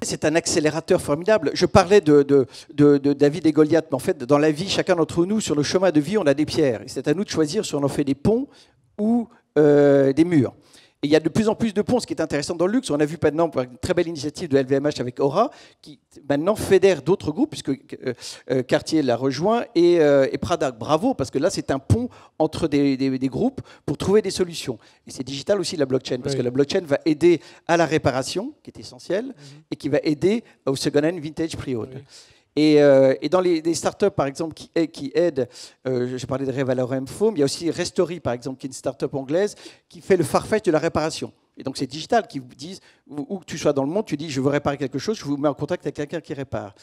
C'est un accélérateur formidable. Je parlais de David et Goliath, mais en fait, dans la vie, chacun d'entre nous, sur le chemin de vie, on a des pierres. Et c'est à nous de choisir si on en fait des ponts ou des murs. Et il y a de plus en plus de ponts, ce qui est intéressant dans le luxe. On a vu maintenant une très belle initiative de LVMH avec Aura, qui maintenant fédère d'autres groupes, puisque Cartier l'a rejoint, et Prada. Bravo, parce que là, c'est un pont entre des groupes pour trouver des solutions. Et c'est digital aussi, la blockchain, parce que la blockchain va aider à la réparation, qui est essentielle, et qui va aider au second-hand vintage pre-owned. Oui. Et dans les startups, par exemple, qui aident, j'ai parlé de Revalorem Foam, il y a aussi Restory, par exemple, qui est une startup anglaise, qui fait le Farfetch de la réparation. Et donc, c'est digital, qui vous disent, où que tu sois dans le monde, tu dis, je veux réparer quelque chose, je vous mets en contact avec quelqu'un qui répare.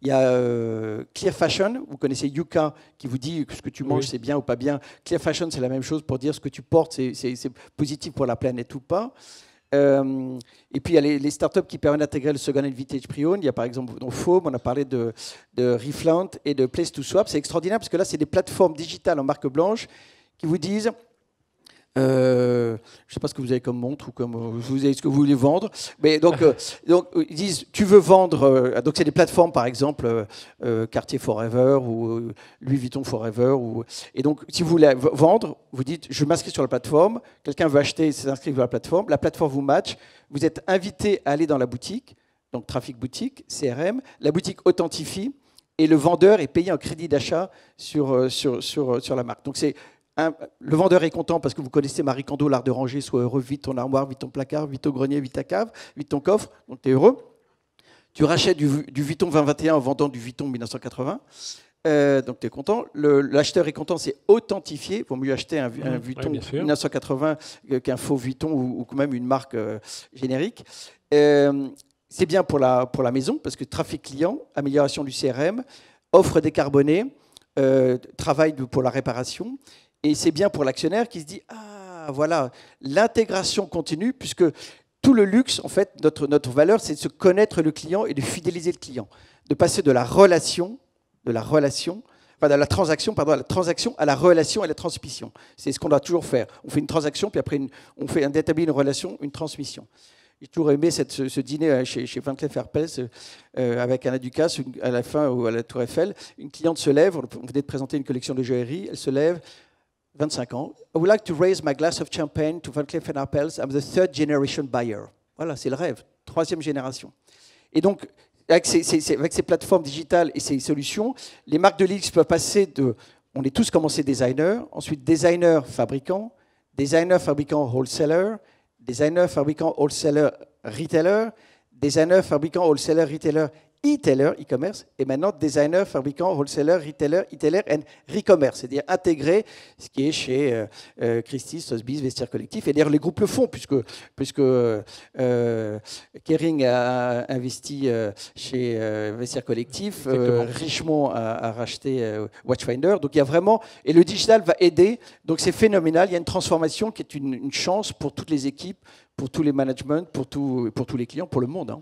Il y a Clear Fashion, vous connaissez Yuka, qui vous dit que ce que tu manges, c'est bien ou pas bien. Clear Fashion, c'est la même chose pour dire ce que tu portes, c'est positif pour la planète ou pas. Et puis il y a les startups qui permettent d'intégrer le second hand vintage pre-owned. Il y a par exemple dans Foam, on a parlé de Reflaunt et de Place to Swap. C'est extraordinaire parce que là, c'est des plateformes digitales en marque blanche qui vous disent, je ne sais pas ce que vous avez comme montre ou comme vous avez ce que vous voulez vendre, mais donc ils disent tu veux vendre, donc c'est des plateformes par exemple Cartier Forever ou Louis Vuitton Forever et donc si vous voulez vendre, vous dites je m'inscris sur la plateforme, quelqu'un veut acheter, s'inscrit sur la plateforme vous match, vous êtes invité à aller dans la boutique, donc trafic boutique, CRM, la boutique authentifie et le vendeur est payé en crédit d'achat sur la marque. Donc c'est le vendeur est content parce que vous connaissez Marie Kondo, l'art de ranger, sois heureux, vide ton armoire, vide ton placard, vide ton grenier, vide ta cave, vide ton coffre, donc tu es heureux. Tu rachètes du Vuitton 2021 en vendant du Vuitton 1980, donc tu es content. L'acheteur est content, c'est authentifié. Il vaut mieux acheter un Vuitton 1980 qu'un faux Vuitton ou même une marque générique. C'est bien pour la maison parce que trafic client, amélioration du CRM, offre décarbonée, travail pour la réparation. Et c'est bien pour l'actionnaire qui se dit « Ah, voilà, l'intégration continue, puisque tout le luxe, en fait, notre valeur, c'est de se connaître le client et de fidéliser le client. De passer de la transaction à la relation, à la relation et à la transmission. C'est ce qu'on doit toujours faire. On fait une transaction, puis après, on établit une relation, une transmission. J'ai toujours aimé ce dîner chez Van Cleef & Arpels avec Anna Ducasse, à la fin, ou à la Tour Eiffel. Une cliente se lève, on venait de présenter une collection de joaillerie, elle se lève, 25 ans. I would like to raise my glass of champagne to Van Cleef & Arpels. I'm the third generation buyer. Voilà, c'est le rêve, troisième génération. Et donc, avec ces plateformes digitales et ces solutions, les marques de luxe peuvent passer de... On est tous commencés designers, ensuite designers fabricants, wholesaler, designer fabricant wholesaler retailer, designer fabricant wholesaler retailer e-tailer, e-commerce, et maintenant designer, fabricant, wholesaler, retailer, e-tailer and re-commerce, c'est-à-dire intégrer ce qui est chez Christie's, Sotheby's, Vestiaire Collectif. Et d'ailleurs, les groupes le font, puisque Kering a investi chez Vestiaire Collectif, Richemont a racheté Watchfinder. Donc il y a vraiment... Et le digital va aider, donc c'est phénoménal. Il y a une transformation qui est une chance pour toutes les équipes, pour tous les managements, pour tous les clients, pour le monde.